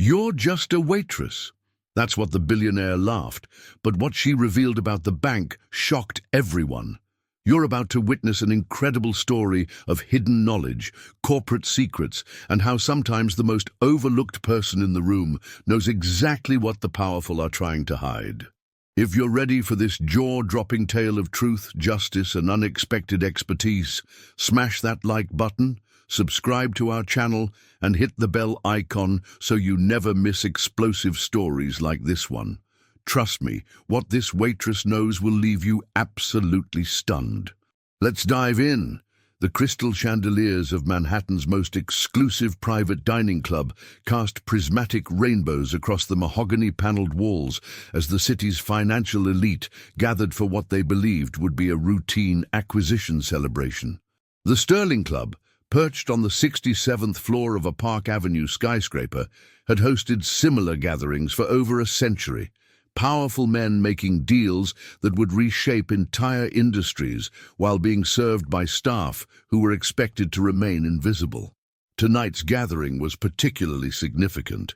"You're just a waitress." That's what the billionaire laughed, but what she revealed about the bank shocked everyone. You're about to witness an incredible story of hidden knowledge, corporate secrets, and how sometimes the most overlooked person in the room knows exactly what the powerful are trying to hide. If you're ready for this jaw-dropping tale of truth, justice, and unexpected expertise, smash that like button, subscribe to our channel, and hit the bell icon so you never miss explosive stories like this one. Trust me, what this waitress knows will leave you absolutely stunned. Let's dive in. The crystal chandeliers of Manhattan's most exclusive private dining club cast prismatic rainbows across the mahogany-paneled walls as the city's financial elite gathered for what they believed would be a routine acquisition celebration. The Sterling Club, perched on the 67th floor of a Park Avenue skyscraper, had hosted similar gatherings for over a century. Powerful men making deals that would reshape entire industries while being served by staff who were expected to remain invisible. Tonight's gathering was particularly significant.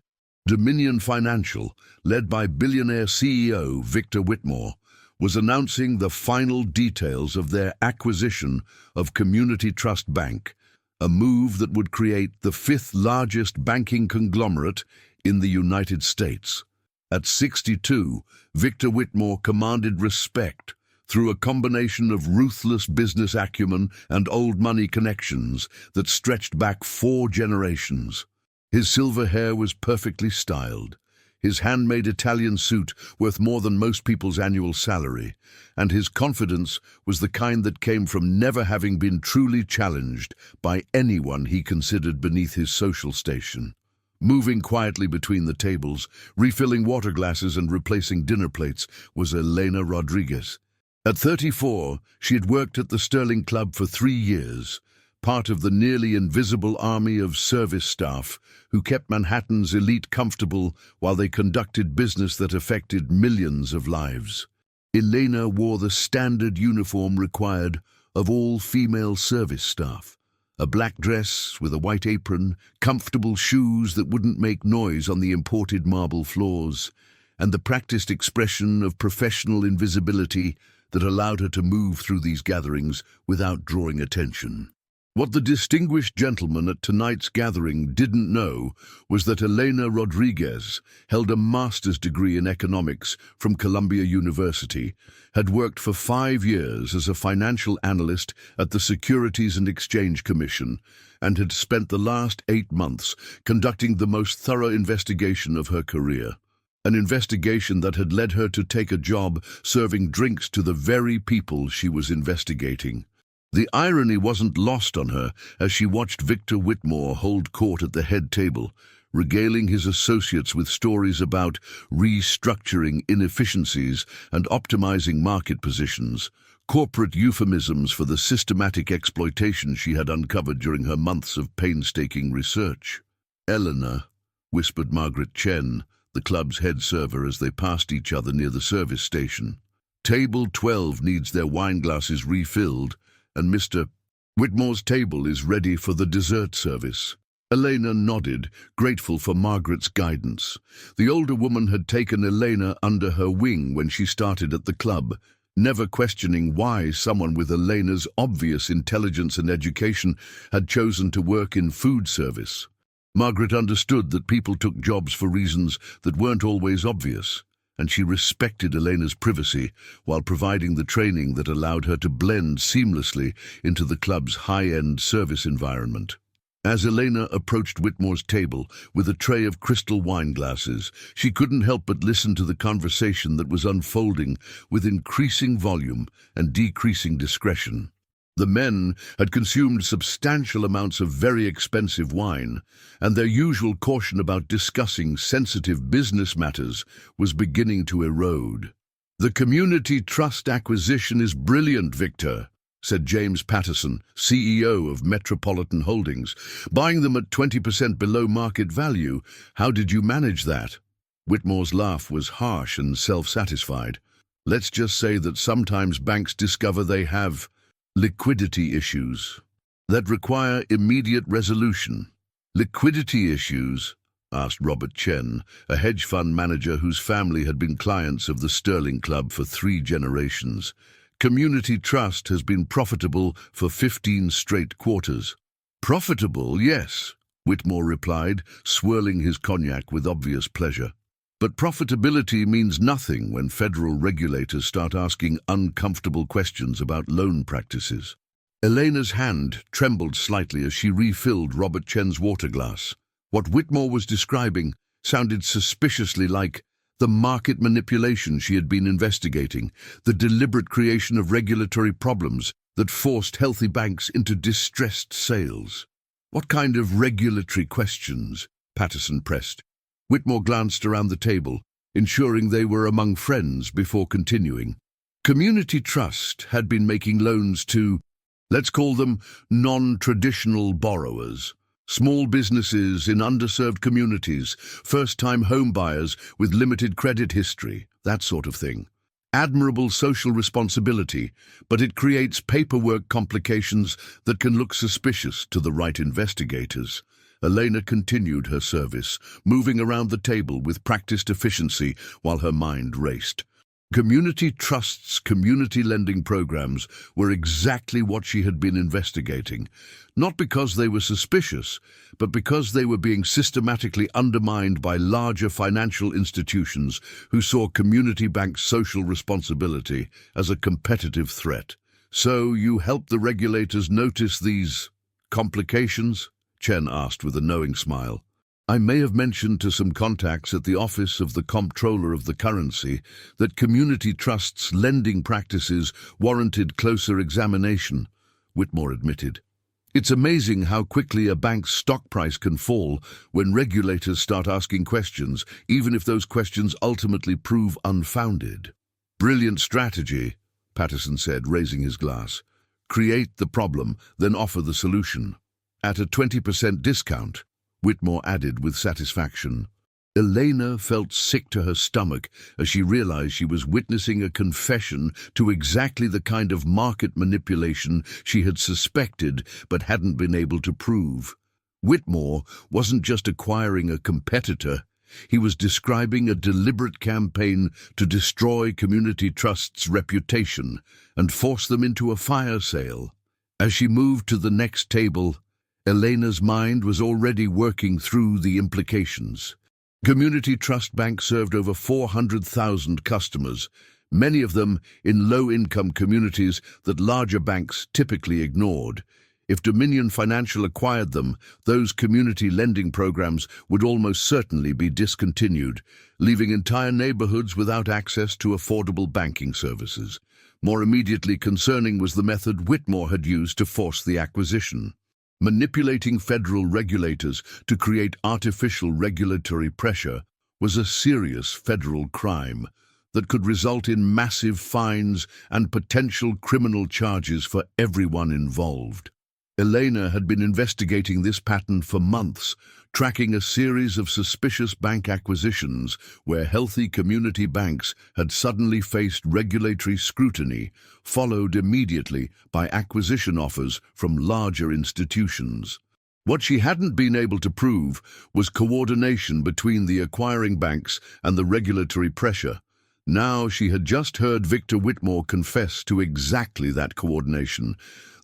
Dominion Financial, led by billionaire CEO Victor Whitmore, was announcing the final details of their acquisition of Community Trust Bank, a move that would create the fifth largest banking conglomerate in the United States. At 62, Victor Whitmore commanded respect through a combination of ruthless business acumen and old money connections that stretched back 4 generations. His silver hair was perfectly styled, his handmade Italian suit worth more than most people's annual salary, and his confidence was the kind that came from never having been truly challenged by anyone he considered beneath his social station. Moving quietly between the tables, refilling water glasses and replacing dinner plates, was Elena Rodriguez. At 34, she had worked at the Sterling Club for 3 years, part of the nearly invisible army of service staff who kept Manhattan's elite comfortable while they conducted business that affected millions of lives. Elena wore the standard uniform required of all female service staff. A black dress with a white apron, comfortable shoes that wouldn't make noise on the imported marble floors, and the practiced expression of professional invisibility that allowed her to move through these gatherings without drawing attention. What the distinguished gentleman at tonight's gathering didn't know was that Elena Rodriguez held a master's degree in economics from Columbia University, had worked for 5 years as a financial analyst at the Securities and Exchange Commission, and had spent the last 8 months conducting the most thorough investigation of her career. An investigation that had led her to take a job serving drinks to the very people she was investigating. The irony wasn't lost on her as she watched Victor Whitmore hold court at the head table, regaling his associates with stories about restructuring inefficiencies and optimizing market positions, corporate euphemisms for the systematic exploitation she had uncovered during her months of painstaking research. "Eleanor," whispered Margaret Chen, the club's head server, as they passed each other near the service station. "Table 12 needs their wine glasses refilled, and Mr. Whitmore's table is ready for the dessert service." Elena nodded, grateful for Margaret's guidance. The older woman had taken Elena under her wing when she started at the club, never questioning why someone with Elena's obvious intelligence and education had chosen to work in food service. Margaret understood that people took jobs for reasons that weren't always obvious, and she respected Elena's privacy while providing the training that allowed her to blend seamlessly into the club's high-end service environment. As Elena approached Whitmore's table with a tray of crystal wine glasses, she couldn't help but listen to the conversation that was unfolding with increasing volume and decreasing discretion. The men had consumed substantial amounts of very expensive wine, and their usual caution about discussing sensitive business matters was beginning to erode. "The Community Trust acquisition is brilliant, Victor," said James Patterson, CEO of Metropolitan Holdings. "Buying them at 20% below market value. How did you manage that?" Whitmore's laugh was harsh and self-satisfied. "Let's just say that sometimes banks discover they have liquidity issues that require immediate resolution." Liquidity issues? asked Robert Chen, a hedge fund manager whose family had been clients of the Sterling Club for 3 generations. Community Trust has been profitable for 15 straight quarters. Profitable, yes, Whitmore replied, swirling his cognac with obvious pleasure. But profitability means nothing when federal regulators start asking uncomfortable questions about loan practices. Elena's hand trembled slightly as she refilled Robert Chen's water glass. What Whitmore was describing sounded suspiciously like the market manipulation she had been investigating, the deliberate creation of regulatory problems that forced healthy banks into distressed sales. What kind of regulatory questions? Patterson pressed. Whitmore glanced around the table, ensuring they were among friends before continuing. Community Trust had been making loans to, let's call them, non-traditional borrowers. Small businesses in underserved communities, first-time home buyers with limited credit history, that sort of thing. Admirable social responsibility, but it creates paperwork complications that can look suspicious to the right investigators. Elena continued her service, moving around the table with practiced efficiency while her mind raced. Community Trust's community lending programs were exactly what she had been investigating, not because they were suspicious, but because they were being systematically undermined by larger financial institutions who saw community banks' social responsibility as a competitive threat. So you helped the regulators notice these complications? Chen asked with a knowing smile. I may have mentioned to some contacts at the office of the comptroller of the currency that Community Trust's lending practices warranted closer examination, Whitmore admitted. It's amazing how quickly a bank's stock price can fall when regulators start asking questions, even if those questions ultimately prove unfounded. Brilliant strategy, Patterson said, raising his glass. Create the problem, then offer the solution. At a 20% discount, Whitmore added with satisfaction. Elena felt sick to her stomach as she realized she was witnessing a confession to exactly the kind of market manipulation she had suspected but hadn't been able to prove. Whitmore wasn't just acquiring a competitor, he was describing a deliberate campaign to destroy Community Trust's reputation and force them into a fire sale. As she moved to the next table, Elena's mind was already working through the implications. Community Trust Bank served over 400,000 customers, many of them in low-income communities that larger banks typically ignored. If Dominion Financial acquired them, those community lending programs would almost certainly be discontinued, leaving entire neighborhoods without access to affordable banking services. More immediately concerning was the method Whitmore had used to force the acquisition. Manipulating federal regulators to create artificial regulatory pressure was a serious federal crime that could result in massive fines and potential criminal charges for everyone involved. Elena had been investigating this pattern for months, tracking a series of suspicious bank acquisitions where healthy community banks had suddenly faced regulatory scrutiny, followed immediately by acquisition offers from larger institutions. What she hadn't been able to prove was coordination between the acquiring banks and the regulatory pressure. Now she had just heard Victor Whitmore confess to exactly that coordination.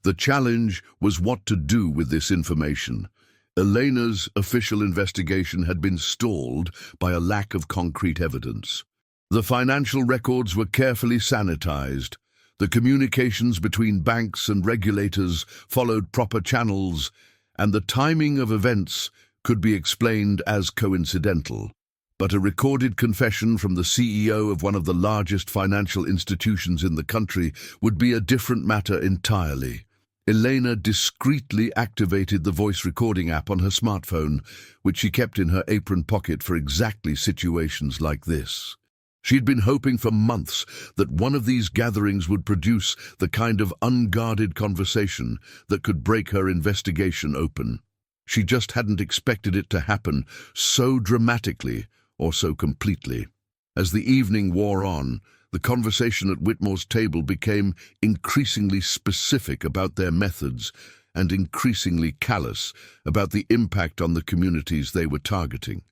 The challenge was what to do with this information. Elena's official investigation had been stalled by a lack of concrete evidence. The financial records were carefully sanitized. The communications between banks and regulators followed proper channels, and the timing of events could be explained as coincidental. But a recorded confession from the CEO of one of the largest financial institutions in the country would be a different matter entirely. Elena discreetly activated the voice recording app on her smartphone, which she kept in her apron pocket for exactly situations like this. She'd been hoping for months that one of these gatherings would produce the kind of unguarded conversation that could break her investigation open. She just hadn't expected it to happen so dramatically or so completely. As the evening wore on, the conversation at Whitmore's table became increasingly specific about their methods and increasingly callous about the impact on the communities they were targeting.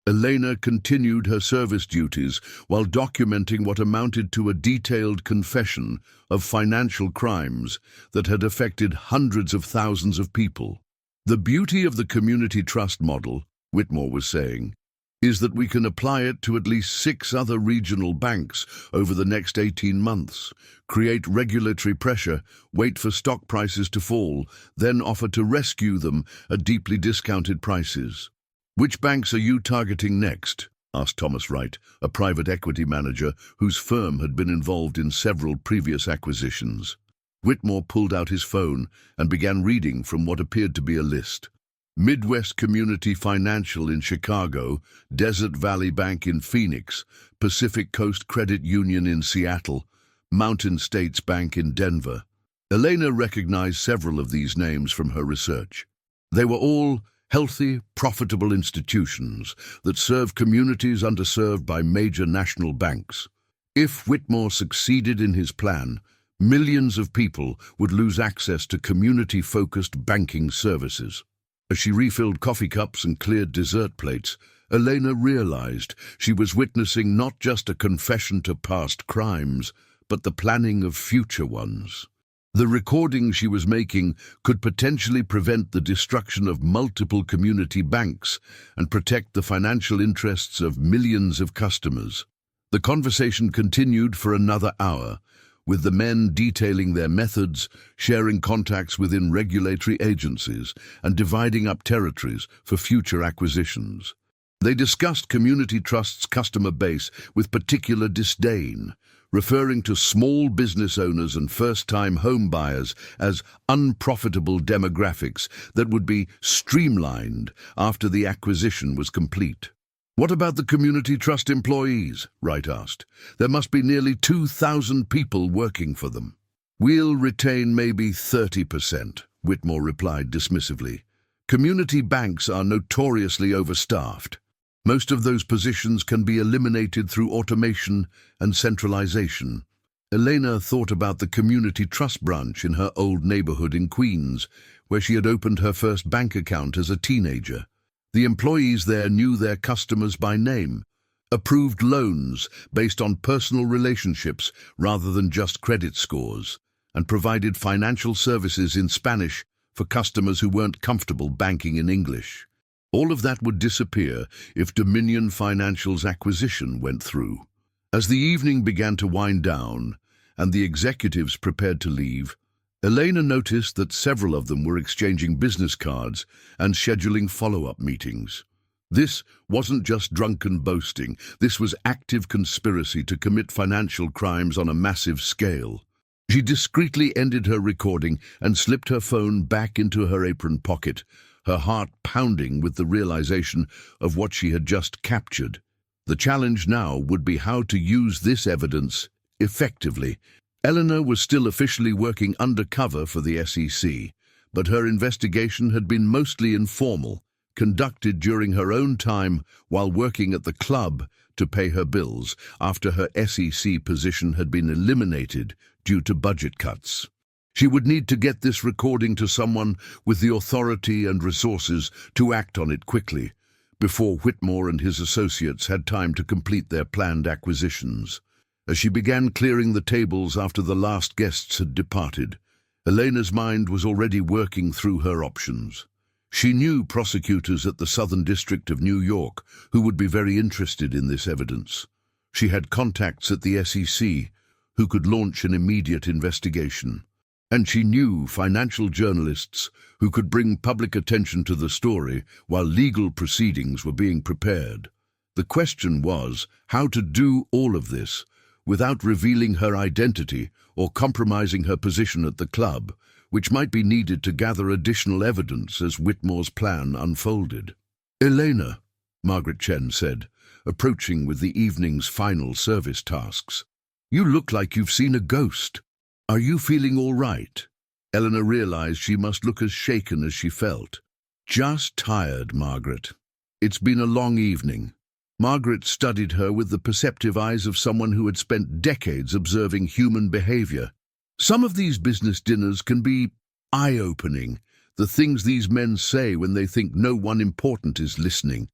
Elena continued her service duties while documenting what amounted to a detailed confession of financial crimes that had affected hundreds of thousands of people. The beauty of the community trust model, Whitmore was saying, is that we can apply it to at least 6 other regional banks over the next 18 months, create regulatory pressure, wait for stock prices to fall, then offer to rescue them at deeply discounted prices. "Which banks are you targeting next?" asked Thomas Wright, a private equity manager whose firm had been involved in several previous acquisitions. Whitmore pulled out his phone and began reading from what appeared to be a list. Midwest Community Financial in Chicago, Desert Valley Bank in Phoenix, Pacific Coast Credit Union in Seattle, Mountain States Bank in Denver. Elena recognized several of these names from her research. They were all healthy, profitable institutions that serve communities underserved by major national banks. If Whitmore succeeded in his plan, millions of people would lose access to community-focused banking services. As she refilled coffee cups and cleared dessert plates, Elena realized she was witnessing not just a confession to past crimes, but the planning of future ones. The recording she was making could potentially prevent the destruction of multiple community banks and protect the financial interests of millions of customers. The conversation continued for another hour, with the men detailing their methods, sharing contacts within regulatory agencies, and dividing up territories for future acquisitions. They discussed Community Trust's customer base with particular disdain, referring to small business owners and first-time home buyers as unprofitable demographics that would be streamlined after the acquisition was complete. "What about the Community Trust employees?" Wright asked. "There must be nearly 2,000 people working for them." "We'll retain maybe 30%, Whitmore replied dismissively. "Community banks are notoriously overstaffed. Most of those positions can be eliminated through automation and centralization." Elena thought about the Community Trust branch in her old neighborhood in Queens, where she had opened her first bank account as a teenager. The employees there knew their customers by name, approved loans based on personal relationships rather than just credit scores, and provided financial services in Spanish for customers who weren't comfortable banking in English. All of that would disappear if Dominion Financial's acquisition went through. As the evening began to wind down and the executives prepared to leave, Elena noticed that several of them were exchanging business cards and scheduling follow-up meetings. This wasn't just drunken boasting. This was active conspiracy to commit financial crimes on a massive scale. She discreetly ended her recording and slipped her phone back into her apron pocket, her heart pounding with the realization of what she had just captured. The challenge now would be how to use this evidence effectively. Eleanor was still officially working undercover for the SEC, but her investigation had been mostly informal, conducted during her own time while working at the club to pay her bills after her SEC position had been eliminated due to budget cuts. She would need to get this recording to someone with the authority and resources to act on it quickly, before Whitmore and his associates had time to complete their planned acquisitions. As she began clearing the tables after the last guests had departed, Elena's mind was already working through her options. She knew prosecutors at the Southern District of New York who would be very interested in this evidence. She had contacts at the SEC who could launch an immediate investigation. And she knew financial journalists who could bring public attention to the story while legal proceedings were being prepared. The question was how to do all of this without revealing her identity or compromising her position at the club, which might be needed to gather additional evidence as Whitmore's plan unfolded. "Elena," Margaret Chen said, approaching with the evening's final service tasks, "you look like you've seen a ghost. Are you feeling all right?" Eleanor realized she must look as shaken as she felt. "Just tired, Margaret. It's been a long evening." Margaret studied her with the perceptive eyes of someone who had spent decades observing human behavior. "Some of these business dinners can be eye-opening, the things these men say when they think no one important is listening.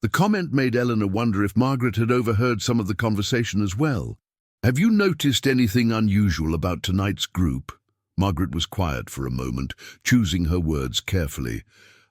The comment made Eleanor wonder if Margaret had overheard some of the conversation as well. "Have you noticed anything unusual about tonight's group?" Margaret was quiet for a moment, choosing her words carefully.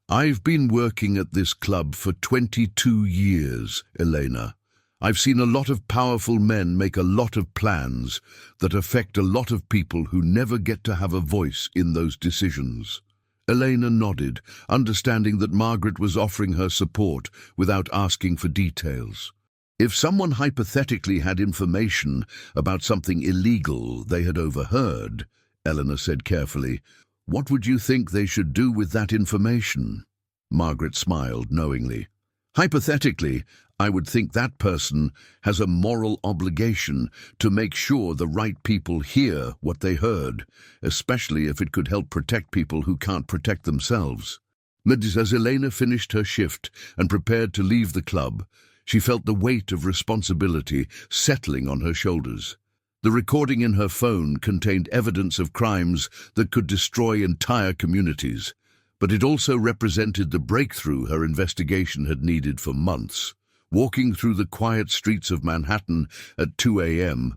"I've been working at this club for 22 years, Elena. I've seen a lot of powerful men make a lot of plans that affect a lot of people who never get to have a voice in those decisions." Elena nodded, understanding that Margaret was offering her support without asking for details. If someone hypothetically had information about something illegal they had overheard, Eleanor said carefully, "what would you think they should do with that information?" Margaret smiled knowingly. "Hypothetically, I would think that person has a moral obligation to make sure the right people hear what they heard, especially if it could help protect people who can't protect themselves." As Elena finished her shift and prepared to leave the club, she felt the weight of responsibility settling on her shoulders. The recording in her phone contained evidence of crimes that could destroy entire communities, but it also represented the breakthrough her investigation had needed for months. Walking through the quiet streets of Manhattan at 2 a.m.,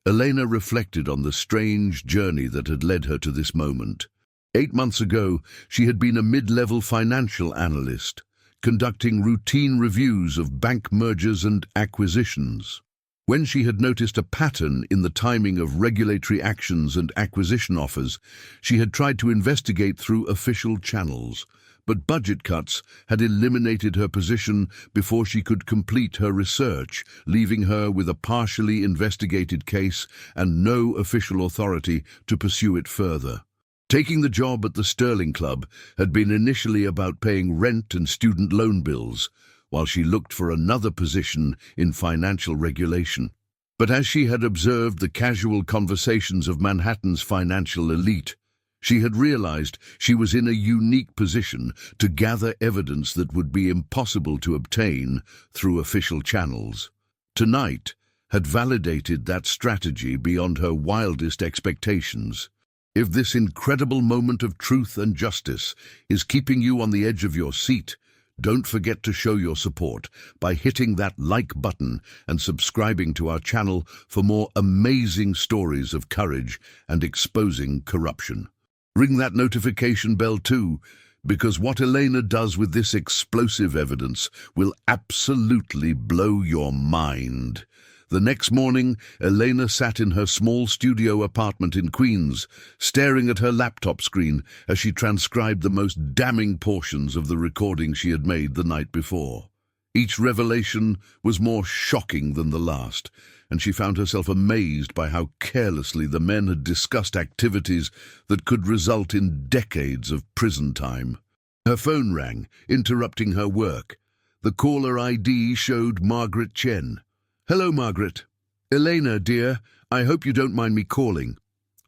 Elena reflected on the strange journey that had led her to this moment. 8 months ago, she had been a mid-level financial analyst, conducting routine reviews of bank mergers and acquisitions. When she had noticed a pattern in the timing of regulatory actions and acquisition offers, she had tried to investigate through official channels. But budget cuts had eliminated her position before she could complete her research, leaving her with a partially investigated case and no official authority to pursue it further. Taking the job at the Sterling Club had been initially about paying rent and student loan bills, while she looked for another position in financial regulation. But as she had observed the casual conversations of Manhattan's financial elite, she had realized she was in a unique position to gather evidence that would be impossible to obtain through official channels. Tonight had validated that strategy beyond her wildest expectations. If this incredible moment of truth and justice is keeping you on the edge of your seat, don't forget to show your support by hitting that like button and subscribing to our channel for more amazing stories of courage and exposing corruption. Ring that notification bell too, because what Elena does with this explosive evidence will absolutely blow your mind. The next morning, Elena sat in her small studio apartment in Queens, staring at her laptop screen as she transcribed the most damning portions of the recording she had made the night before. Each revelation was more shocking than the last, and she found herself amazed by how carelessly the men had discussed activities that could result in decades of prison time. Her phone rang, interrupting her work. The caller ID showed Margaret Chen. "Hello, Margaret. Elena, dear, I hope you don't mind me calling.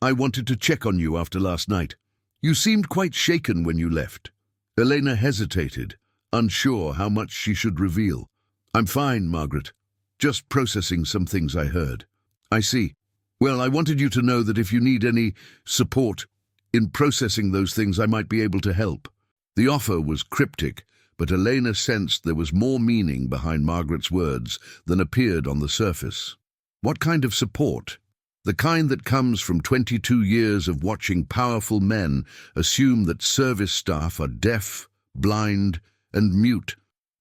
I wanted to check on you after last night. You seemed quite shaken when you left." Elena hesitated, unsure how much she should reveal. "I'm fine, Margaret. Just processing some things I heard." "I see. Well, I wanted you to know that if you need any support in processing those things, I might be able to help." The offer was cryptic, but Elena sensed there was more meaning behind Margaret's words than appeared on the surface. "What kind of support?" "The kind that comes from 22 years of watching powerful men assume that service staff are deaf, blind, and mute.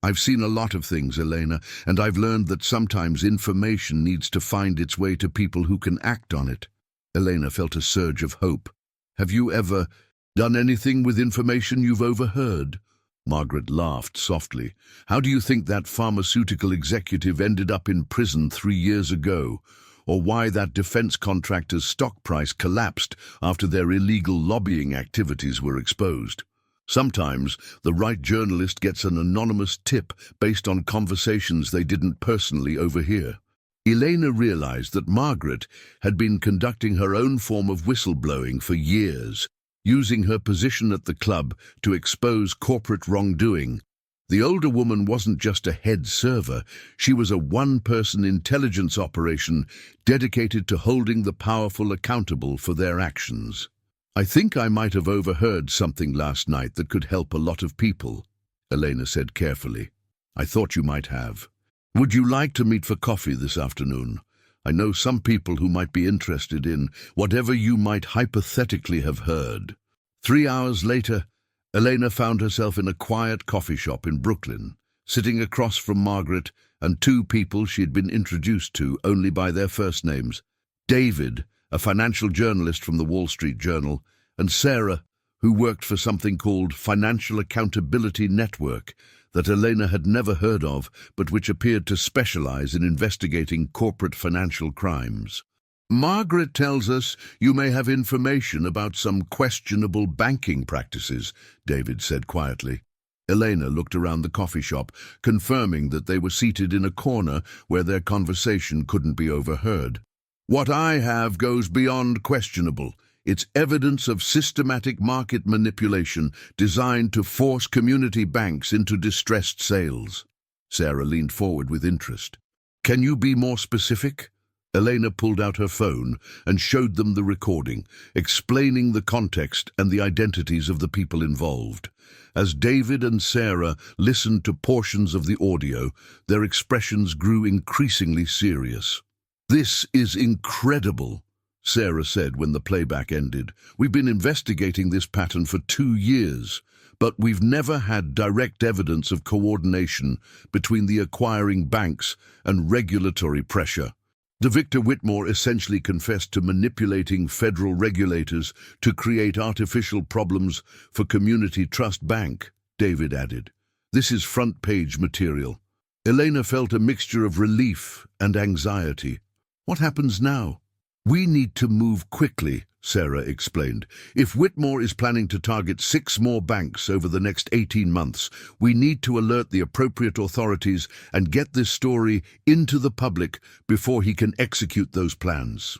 I've seen a lot of things, Elena, and I've learned that sometimes information needs to find its way to people who can act on it." Elena felt a surge of hope. "Have you ever done anything with information you've overheard?" Margaret laughed softly. "How do you think that pharmaceutical executive ended up in prison 3 years ago? Or why that defense contractor's stock price collapsed after their illegal lobbying activities were exposed? Sometimes the right journalist gets an anonymous tip based on conversations they didn't personally overhear." Elena realized that Margaret had been conducting her own form of whistleblowing for years, using her position at the club to expose corporate wrongdoing. The older woman wasn't just a head server, she was a one-person intelligence operation dedicated to holding the powerful accountable for their actions. "I think I might have overheard something last night that could help a lot of people," Elena said carefully. I thought you might have. Would you like to meet for coffee this afternoon? I know some people who might be interested in whatever you might hypothetically have heard. 3 hours later, Elena found herself in a quiet coffee shop in Brooklyn, sitting across from Margaret and two people she had been introduced to only by their first names: David, a financial journalist from the Wall Street Journal, and Sarah, who worked for something called Financial Accountability Network that Elena had never heard of, but which appeared to specialize in investigating corporate financial crimes. Margaret tells us you may have information about some questionable banking practices, David said quietly. Elena looked around the coffee shop, confirming that they were seated in a corner where their conversation couldn't be overheard. What I have goes beyond questionable. It's evidence of systematic market manipulation designed to force community banks into distressed sales. Sarah leaned forward with interest. Can you be more specific? Elena pulled out her phone and showed them the recording, explaining the context and the identities of the people involved. As David and Sarah listened to portions of the audio, their expressions grew increasingly serious. This is incredible, Sarah said when the playback ended. We've been investigating this pattern for 2 years, but we've never had direct evidence of coordination between the acquiring banks and regulatory pressure. The Victor Whitmore essentially confessed to manipulating federal regulators to create artificial problems for Community Trust Bank, David added. This is front-page material. Elena felt a mixture of relief and anxiety. What happens now? We need to move quickly, Sarah explained. If Whitmore is planning to target 6 more banks over the next 18 months, we need to alert the appropriate authorities and get this story into the public before he can execute those plans.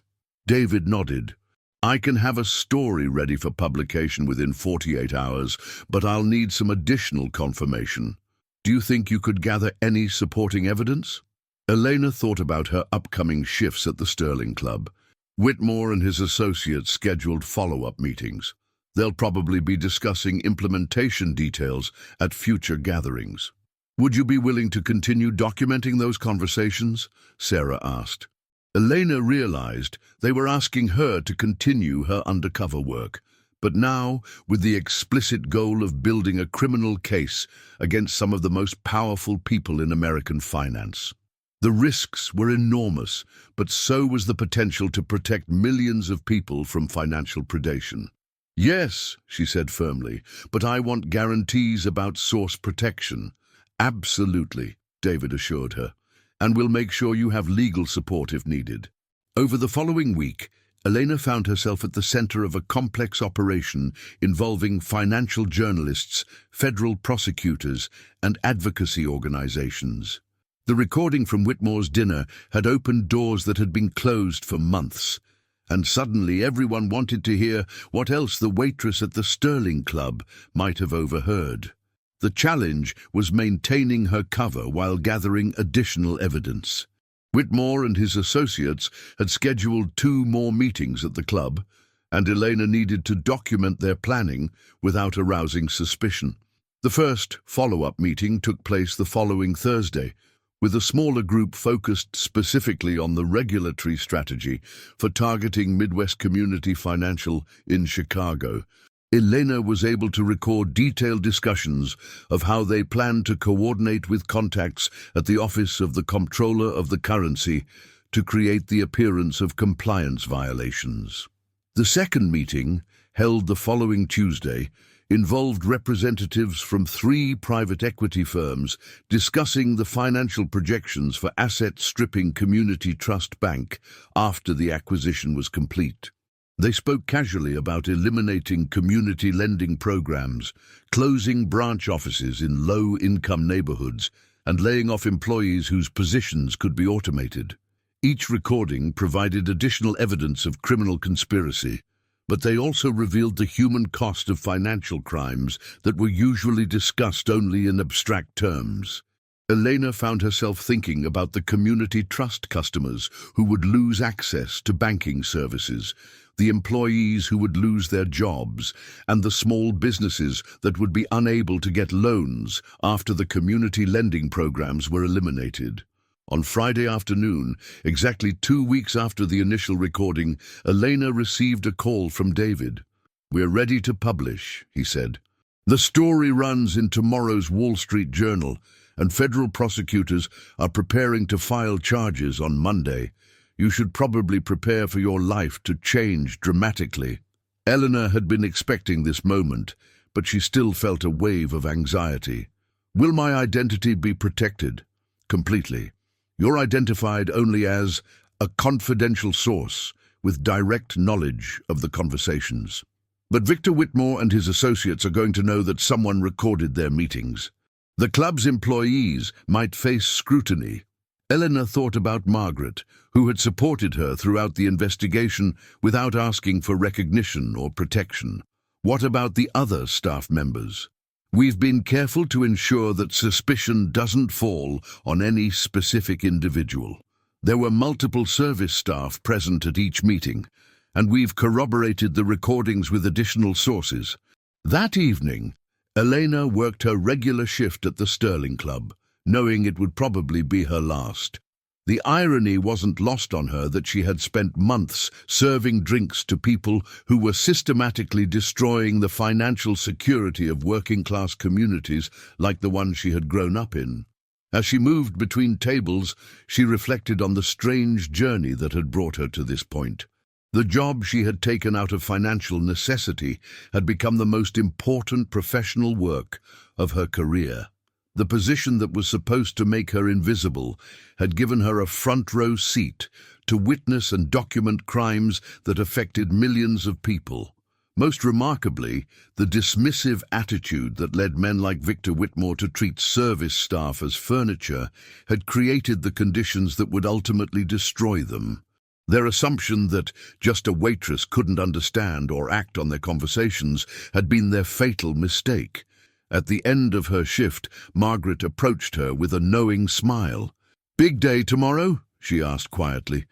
David nodded. I can have a story ready for publication within 48 hours, but I'll need some additional confirmation. Do you think you could gather any supporting evidence? Elena thought about her upcoming shifts at the Sterling Club. Whitmore and his associates scheduled follow-up meetings. They'll probably be discussing implementation details at future gatherings. Would you be willing to continue documenting those conversations? Sarah asked. Elena realized they were asking her to continue her undercover work, but now with the explicit goal of building a criminal case against some of the most powerful people in American finance. The risks were enormous, but so was the potential to protect millions of people from financial predation. Yes, she said firmly, but I want guarantees about source protection. Absolutely, David assured her, and we'll make sure you have legal support if needed. Over the following week, Elena found herself at the center of a complex operation involving financial journalists, federal prosecutors, and advocacy organizations. The recording from Whitmore's dinner had opened doors that had been closed for months, and suddenly everyone wanted to hear what else the waitress at the Sterling Club might have overheard. The challenge was maintaining her cover while gathering additional evidence. Whitmore and his associates had scheduled 2 more meetings at the club, and Elena needed to document their planning without arousing suspicion. The first follow-up meeting took place the following Thursday, with a smaller group focused specifically on the regulatory strategy for targeting Midwest Community Financial in Chicago. Elena was able to record detailed discussions of how they planned to coordinate with contacts at the Office of the Comptroller of the Currency to create the appearance of compliance violations. The second meeting, held the following Tuesday, involved representatives from 3 private equity firms discussing the financial projections for asset-stripping Community Trust Bank after the acquisition was complete. They spoke casually about eliminating community lending programs, closing branch offices in low-income neighborhoods, and laying off employees whose positions could be automated. Each recording provided additional evidence of criminal conspiracy, but they also revealed the human cost of financial crimes that were usually discussed only in abstract terms. Elena found herself thinking about the community trust customers who would lose access to banking services, the employees who would lose their jobs, and the small businesses that would be unable to get loans after the community lending programs were eliminated. On Friday afternoon, exactly 2 weeks after the initial recording, Elena received a call from David. "We're ready to publish," he said. "The story runs in tomorrow's Wall Street Journal, and federal prosecutors are preparing to file charges on Monday. You should probably prepare for your life to change dramatically." Eleanor had been expecting this moment, but she still felt a wave of anxiety. "Will my identity be protected?" "Completely. You're identified only as a confidential source with direct knowledge of the conversations. But Victor Whitmore and his associates are going to know that someone recorded their meetings. The club's employees might face scrutiny." Eleanor thought about Margaret, who had supported her throughout the investigation without asking for recognition or protection. What about the other staff members? "We've been careful to ensure that suspicion doesn't fall on any specific individual. There were multiple service staff present at each meeting, and we've corroborated the recordings with additional sources." That evening, Elena worked her regular shift at the Sterling Club, knowing it would probably be her last. The irony wasn't lost on her that she had spent months serving drinks to people who were systematically destroying the financial security of working-class communities like the one she had grown up in. As she moved between tables, she reflected on the strange journey that had brought her to this point. The job she had taken out of financial necessity had become the most important professional work of her career. The position that was supposed to make her invisible had given her a front-row seat to witness and document crimes that affected millions of people. Most remarkably, the dismissive attitude that led men like Victor Whitmore to treat service staff as furniture had created the conditions that would ultimately destroy them. Their assumption that just a waitress couldn't understand or act on their conversations had been their fatal mistake. At the end of her shift, Margaret approached her with a knowing smile. "Big day tomorrow?" she asked quietly.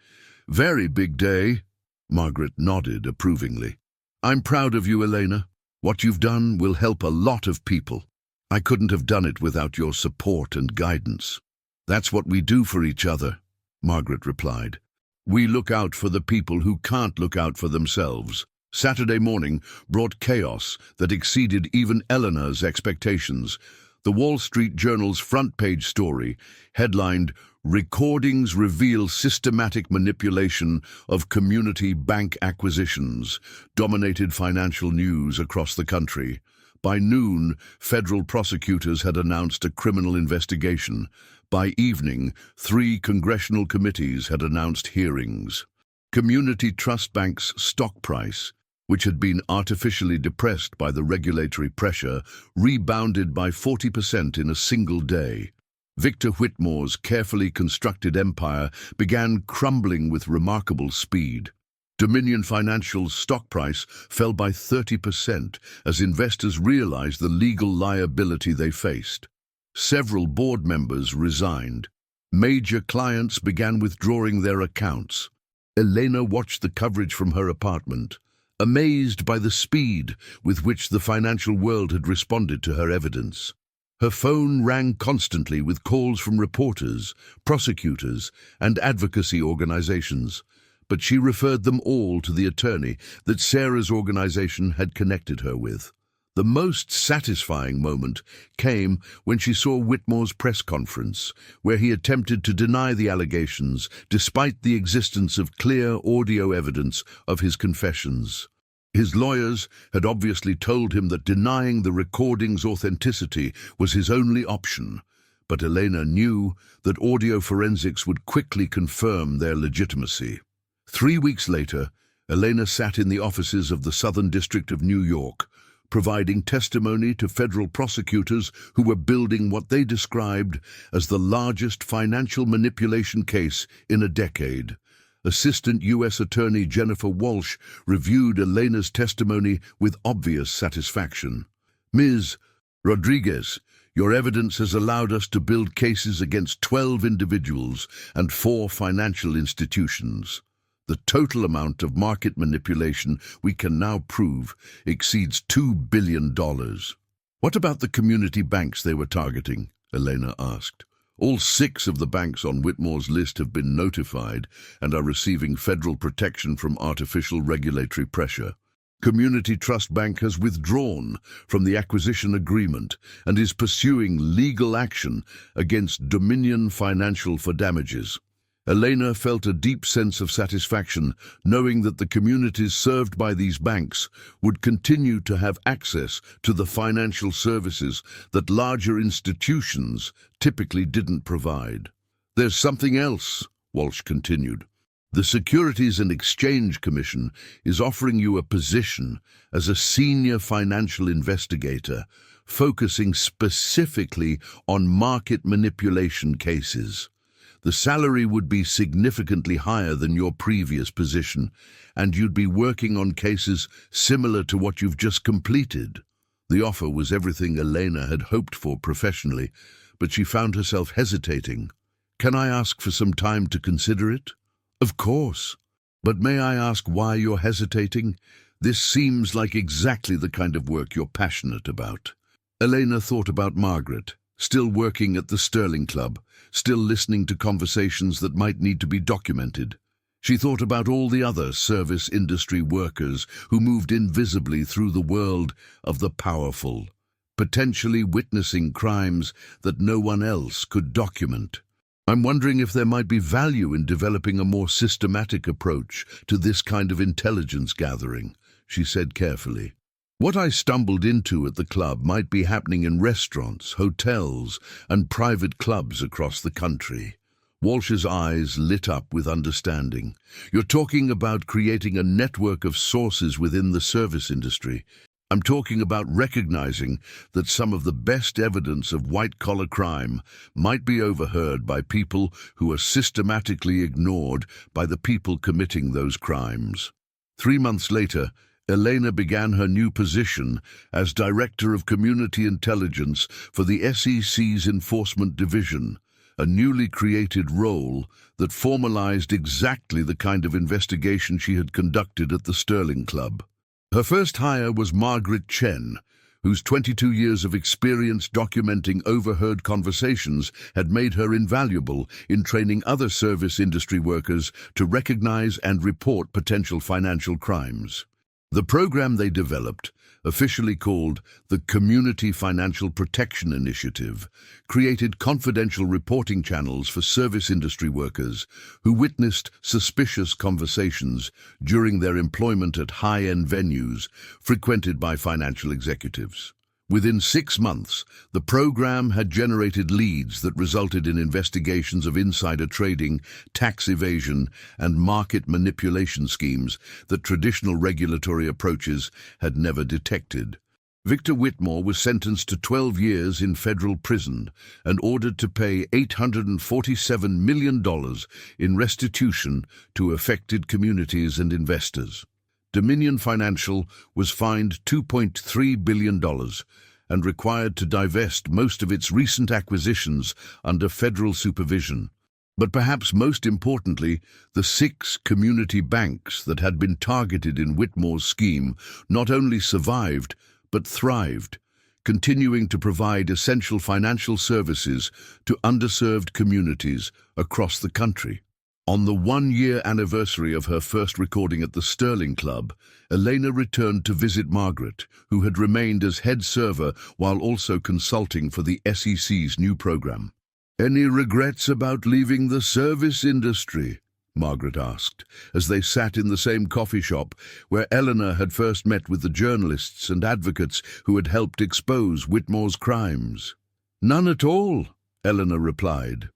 "Very big day." Margaret nodded approvingly. "I'm proud of you, Elena. What you've done will help a lot of people. I couldn't have done it without your support and guidance." "That's what we do for each other," Margaret replied. "We look out for the people who can't look out for themselves." Saturday morning brought chaos that exceeded even Eleanor's expectations. The Wall Street Journal's front-page story, headlined, "Recordings Reveal Systematic Manipulation of Community Bank Acquisitions," dominated financial news across the country. By noon, federal prosecutors had announced a criminal investigation. By evening, 3 congressional committees had announced hearings. Community Trust Bank's stock price, which had been artificially depressed by the regulatory pressure, rebounded by 40% in a single day. Victor Whitmore's carefully constructed empire began crumbling with remarkable speed. Dominion Financial's stock price fell by 30% as investors realized the legal liability they faced. Several board members resigned. Major clients began withdrawing their accounts. Elena watched the coverage from her apartment, amazed by the speed with which the financial world had responded to her evidence. Her phone rang constantly with calls from reporters, prosecutors, and advocacy organizations, but she referred them all to the attorney that Sarah's organization had connected her with. The most satisfying moment came when she saw Whitmore's press conference, where he attempted to deny the allegations despite the existence of clear audio evidence of his confessions. His lawyers had obviously told him that denying the recording's authenticity was his only option, but Elena knew that audio forensics would quickly confirm their legitimacy. 3 weeks later, Elena sat in the offices of the Southern District of New York, providing testimony to federal prosecutors who were building what they described as the largest financial manipulation case in a decade. Assistant U.S. Attorney Jennifer Walsh reviewed Elena's testimony with obvious satisfaction. "Ms. Rodriguez, Your evidence has allowed us to build cases against 12 individuals and 4 financial institutions. The total amount of market manipulation we can now prove exceeds $2 billion. What about the community banks they were targeting? Elena asked. All 6 of the banks on Whitmore's list have been notified and are receiving federal protection from artificial regulatory pressure. Community Trust Bank has withdrawn from the acquisition agreement and is pursuing legal action against Dominion Financial for damages. Elena felt a deep sense of satisfaction knowing that the communities served by these banks would continue to have access to the financial services that larger institutions typically didn't provide. There's something else, Walsh continued. The Securities and Exchange Commission is offering you a position as a senior financial investigator, focusing specifically on market manipulation cases. The salary would be significantly higher than your previous position, and you'd be working on cases similar to what you've just completed. The offer was everything Elena had hoped for professionally, but she found herself hesitating. Can I ask for some time to consider it? Of course. But may I ask why you're hesitating? This seems like exactly the kind of work you're passionate about. Elena thought about Margaret, still working at the Sterling Club, still listening to conversations that might need to be documented. She thought about all the other service industry workers who moved invisibly through the world of the powerful, potentially witnessing crimes that no one else could document. I'm wondering if there might be value in developing a more systematic approach to this kind of intelligence gathering, she said carefully. What I stumbled into at the club might be happening in restaurants, hotels, and private clubs across the country. Walsh's eyes lit up with understanding. You're talking about creating a network of sources within the service industry. I'm talking about recognizing that some of the best evidence of white-collar crime might be overheard by people who are systematically ignored by the people committing those crimes. 3 months later, Elena began her new position as Director of Community Intelligence for the SEC's Enforcement Division, a newly created role that formalized exactly the kind of investigation she had conducted at the Sterling Club. Her first hire was Margaret Chen, whose 22 years of experience documenting overheard conversations had made her invaluable in training other service industry workers to recognize and report potential financial crimes. The program they developed, officially called the Community Financial Protection Initiative, created confidential reporting channels for service industry workers who witnessed suspicious conversations during their employment at high-end venues frequented by financial executives. Within 6 months, the program had generated leads that resulted in investigations of insider trading, tax evasion, and market manipulation schemes that traditional regulatory approaches had never detected. Victor Whitmore was sentenced to 12 years in federal prison and ordered to pay $847 million in restitution to affected communities and investors. Dominion Financial was fined $2.3 billion and required to divest most of its recent acquisitions under federal supervision. But perhaps most importantly, the 6 community banks that had been targeted in Whitmore's scheme not only survived, but thrived, continuing to provide essential financial services to underserved communities across the country. On the 1-year anniversary of her first recording at the Sterling Club, Elena returned to visit Margaret, who had remained as head server while also consulting for the SEC's new program. "Any regrets about leaving the service industry?" Margaret asked, as they sat in the same coffee shop where Eleanor had first met with the journalists and advocates who had helped expose Whitmore's crimes. "None at all," Eleanor replied.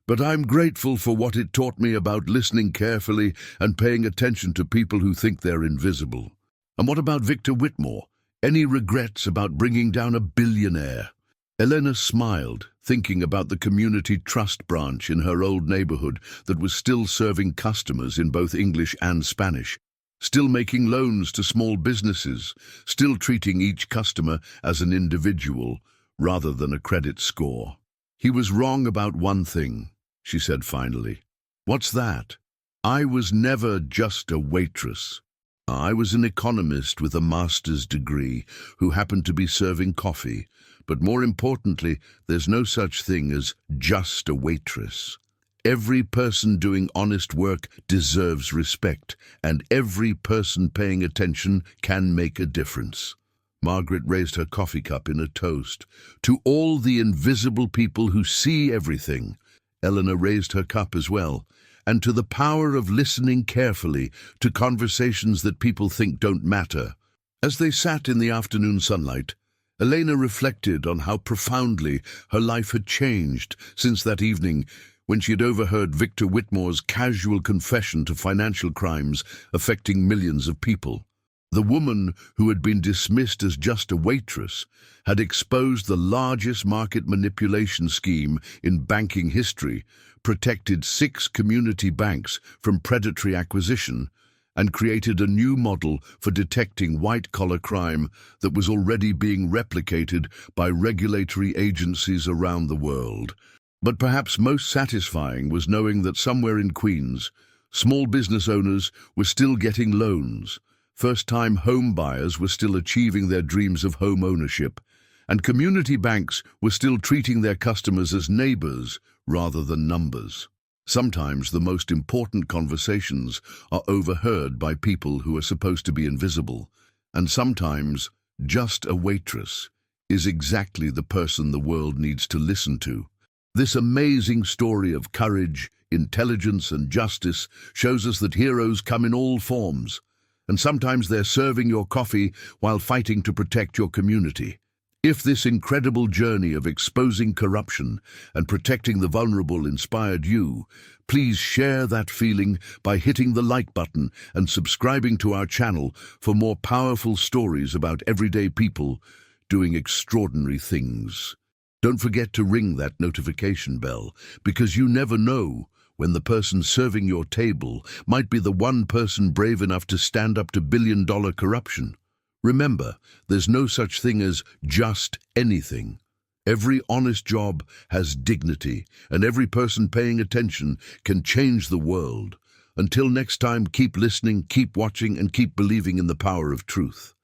"But I'm grateful for what it taught me about listening carefully and paying attention to people who think they're invisible." "And what about Victor Whitmore? Any regrets about bringing down a billionaire?" Elena smiled, thinking about the community trust branch in her old neighborhood that was still serving customers in both English and Spanish, still making loans to small businesses, still treating each customer as an individual, rather than a credit score. "He was wrong about one thing," she said finally. "What's that?" "I was never just a waitress. I was an economist with a master's degree who happened to be serving coffee. But more importantly, there's no such thing as just a waitress. Every person doing honest work deserves respect, and every person paying attention can make a difference." Margaret raised her coffee cup in a toast. "To all the invisible people who see everything." Eleanor raised her cup as well. "And to the power of listening carefully to conversations that people think don't matter." As they sat in the afternoon sunlight, Elena reflected on how profoundly her life had changed since that evening when she had overheard Victor Whitmore's casual confession to financial crimes affecting millions of people. The woman who had been dismissed as just a waitress had exposed the largest market manipulation scheme in banking history, protected 6 community banks from predatory acquisition, and created a new model for detecting white-collar crime that was already being replicated by regulatory agencies around the world. But perhaps most satisfying was knowing that somewhere in Queens, small business owners were still getting loans, first-time home buyers were still achieving their dreams of home ownership, and community banks were still treating their customers as neighbors rather than numbers. Sometimes the most important conversations are overheard by people who are supposed to be invisible, and sometimes just a waitress is exactly the person the world needs to listen to. This amazing story of courage, intelligence, and justice shows us that heroes come in all forms, and sometimes they're serving your coffee while fighting to protect your community. If this incredible journey of exposing corruption and protecting the vulnerable inspired you, please share that feeling by hitting the like button and subscribing to our channel for more powerful stories about everyday people doing extraordinary things. Don't forget to ring that notification bell, because you never know when the person serving your table might be the one person brave enough to stand up to billion-dollar corruption. Remember, there's no such thing as just anything. Every honest job has dignity, and every person paying attention can change the world. Until next time, keep listening, keep watching, and keep believing in the power of truth.